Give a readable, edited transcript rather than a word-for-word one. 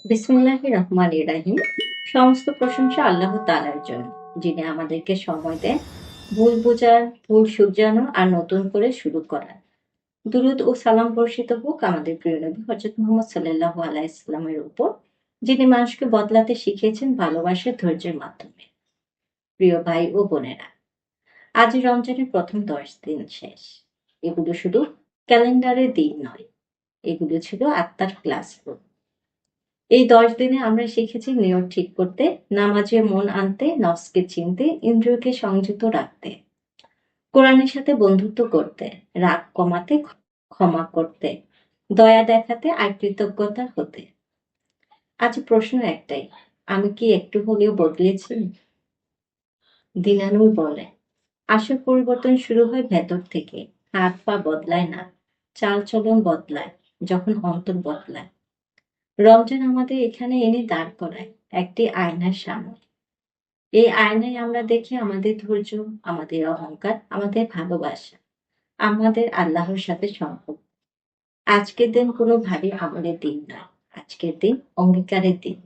বিসমিল্লাহির রহমানির রাহিম। সমস্ত প্রশংসা আল্লাহ তাআলার জন্য, যিনি আমাদেরকে সময় দেন ভুল বোঝার, ভুল শুধরানো আর নতুন করে শুরু করার। দুরূদ ও সালাম বর্ষিত হোক আমাদের প্রিয় নবী হযরত মুহাম্মদ সাল্লাল্লাহু আলাইহি সাল্লামের উপর, যিনি মানুষকে বদলাতে শিখিয়েছেন ভালোবাসা, ধৈর্যের মাধ্যমে। প্রিয় ভাই ও বোনেরা, আজ রমজানের প্রথম 10 দিন শেষ। এগুলো শুধু ক্যালেন্ডারের দিন নয়, এগুলো ছিল আত্মার ক্লাসরুম। এই 10 দিনে আমরা শিখেছি নিয়ত ঠিক করতে, নামাজে মন আনতে, নফসকে চিনতে, ইন্দ্রিয়কে সংযত রাখতে, কোরআনের সাথে বন্ধুত্ব করতে, রাগ কমাতে, ক্ষমা করতে, দয়া দেখাতে আর কৃতজ্ঞতা হতে। আজ প্রশ্ন একটাই, আমি কি একটু হলেও বদলেছি? দিনানুর বলে, আসল পরিবর্তন শুরু হয় ভেতর থেকে। হাত পা বদলায় না, চালচলন বদলায় যখন অন্তর বদলায়। রমজান আমাদের এখানে এনে দাঁড় করায় একটি আয়নার সামনে। এই আয়নায় আমরা দেখি আমাদের ধৈর্য, আমাদের অহংকার, আমাদের ভালোবাসা, আমাদের আল্লাহর সাথে সম্পর্ক। আজকের দিন কোনো ভারী আমলের দিন নয়, আজকের দিন অঙ্গীকারের দিন।